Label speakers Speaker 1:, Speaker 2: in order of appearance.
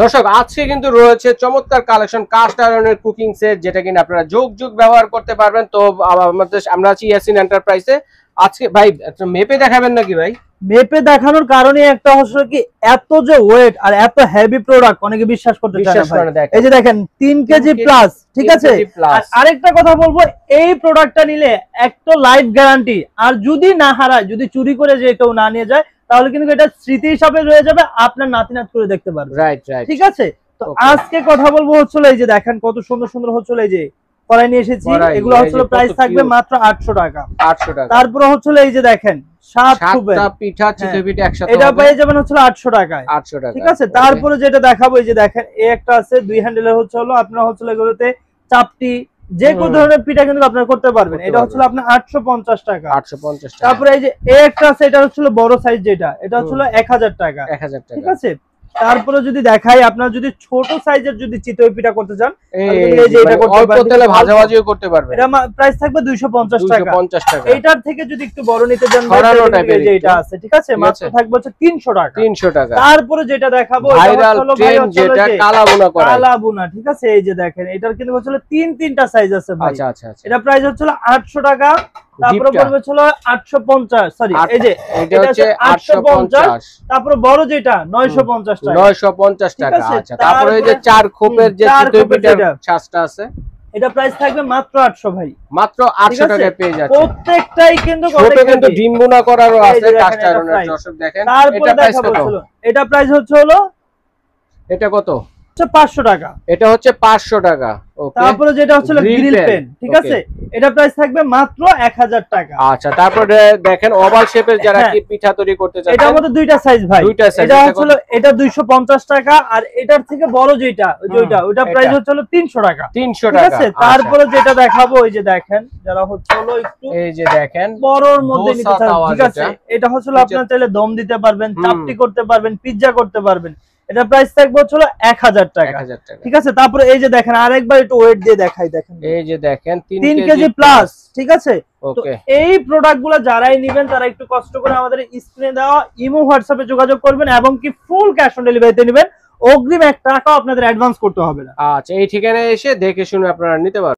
Speaker 1: দর্শক আজকে কিন্তু রয়েছে চমৎকার কালেকশন কাস্ট আয়রনের কুকিং সেট, যেটা কিনা আপনারা যুগ যুগ ব্যবহার করতে পারবেন। তো আমরা আছি ইয়াসিন এন্টারপ্রাইজে। আজকে ভাই মেপে দেখাবেন নাকি ভাই?
Speaker 2: মেপে দেখানোর কারণে একটা হচ্ছে কি, এত যে ওয়েট আর এত হেভি প্রোডাক্ট অনেকে বিশ্বাস করতে চায় না। এই যে দেখেন 3 কেজি প্লাস, ঠিক আছে। আর আরেকটা কথা বলবো, এই প্রোডাক্টটা নিলে একটা লাইফ গ্যারান্টি, আর যদি না হারায়, যদি চুরি করে যে কেউ না নিয়ে যায়, তাহলে কিন্তু এটা স্মৃতি হিসাবে রয়ে যাবে, আপনার নাতি নাত করে দেখতে পারবে।
Speaker 1: রাইট রাইট,
Speaker 2: ঠিক আছে। তো আজকে কথা বলবো হচ্ছে এই যে দেখেন কত সুন্দর সুন্দর হচ্ছে এই যে কড়াই নিয়ে এসেছি। এগুলো হচ্ছে প্রাইস থাকবে মাত্র 800 টাকা। 800 টাকা। তারপর হচ্ছে এই যে দেখেন
Speaker 1: সাতটা পিঠা চিতই পিঠা একসাথে
Speaker 2: এটা পেয়ে যাবেন হচ্ছে 800 টাকায়।
Speaker 1: 800 টাকা,
Speaker 2: ঠিক আছে। তারপরে যেটা দেখাবো এই যে দেখেন এই একটা আছে 2 হ্যান্ডেলের হচ্ছে আপনারা হচ্ছে এগুলোতে চাপটি যে কোনো ধরনের পিঠা কিন্তু আপনারা করতে পারবেন। এটা হচ্ছে আপনার 850 টাকা।
Speaker 1: 850 টাকা।
Speaker 2: তারপরে এই যে এই একটা আছে, এটা হচ্ছে বড় সাইজ, যেটা এটা হচ্ছে 1000 টাকা।
Speaker 1: 1000 টাকা,
Speaker 2: ঠিক আছে। তারপরে যদি দেখাই, আপনারা যদি ছোট সাইজের যদি চিতই পিঠা করতে চান,
Speaker 1: এই যে এটা করতে পারবেন, অল্প তেলে ভাজাভাজিও করতে পারবেন।
Speaker 2: এটা প্রাইস থাকবে 250 টাকা।
Speaker 1: 250 টাকা।
Speaker 2: এইটার থেকে যদি একটু বড় নিতে চান, যে এটা আছে, ঠিক আছে, মাত্র থাকবে হচ্ছে 300 টাকা।
Speaker 1: 300 টাকা।
Speaker 2: তারপরে যেটা দেখাবো
Speaker 1: ভাইরাল ট্রেন্ড, যেটা কালা বুনা করা,
Speaker 2: কালা বুনা, ঠিক আছে। এই যে দেখেন এটার কিন্তু হচ্ছে তিনটা সাইজ আছে ভাই।
Speaker 1: আচ্ছা আচ্ছা।
Speaker 2: এটা প্রাইস হচ্ছে 800 টাকা। তারপরে পড়বে হলো 850, সরি এই যে
Speaker 1: এটা হচ্ছে 850।
Speaker 2: তারপরে বড় যেটা 950 টাকা।
Speaker 1: 950 টাকা। আচ্ছা। তারপরে এই যে 4 খোপের যে চিতই পিঠার ছাঁচটা আছে,
Speaker 2: এটা প্রাইস থাকবে মাত্র 800 ভাই।
Speaker 1: মাত্র 800 টাকায় পেয়ে যাচ্ছে।
Speaker 2: প্রত্যেকটাই কিন্তু
Speaker 1: কিন্তু ডিম বুনা করারও আছে কাস্ট আয়রনের। দর্শক দেখেন
Speaker 2: এটা প্রাইস কত? এটা প্রাইস হচ্ছে
Speaker 1: এটা কত?
Speaker 2: 500 টাকা।
Speaker 1: এটা হচ্ছে 500 টাকা। ওকে।
Speaker 2: তারপরে যেটা হচ্ছে গ্রিল পেন, ঠিক আছে, এটা প্রাইস থাকবে মাত্র 1000 টাকা।
Speaker 1: আচ্ছা। তারপরে দেখেন ওভাল শেপের যারা কি পিঠা তৈরি করতে চান,
Speaker 2: এটার মধ্যে দুইটা সাইজ ভাই। এটা হচ্ছে এটা 250 টাকা, আর এটার থেকে বড় যেটা ওইটা প্রাইস হচ্ছে 300 টাকা।
Speaker 1: 300 টাকা।
Speaker 2: ঠিক আছে। তারপরে যেটা দেখাবো এই যে দেখেন, যারা হচ্ছে একটু
Speaker 1: এই যে দেখেন
Speaker 2: বড়র মধ্যে নিতে চান, ঠিক আছে, এটা হচ্ছে আপনারা চাইলে দম দিতে পারবেন, চাপটি করতে পারবেন, পিজ্জা করতে পারবেন। এটা প্রাইস থাকবে হচ্ছে 1000 টাকা। ঠিক আছে। তারপরে এই যে দেখেন আরেকবার একটু ওয়েট দিয়ে দেখাই, দেখেন
Speaker 1: এই যে দেখেন
Speaker 2: 3 কেজি প্লাস, ঠিক আছে। তো এই প্রোডাক্টগুলো যারাই নেবেন তারা একটু কষ্ট করে আমাদের স্ক্রিনে দেওয়া ইমো হোয়াটসঅ্যাপে যোগাযোগ করবেন, এবং কি ফুল ক্যাশ অন ডেলিভারিতে নেবেন, অগ্রিম 1 টাকাও আপনাদের অ্যাডভান্স করতে হবে না।
Speaker 1: আচ্ছা। এই ঠিকানায় এসে দেখে শুনে আপনারা নিতে পারবেন।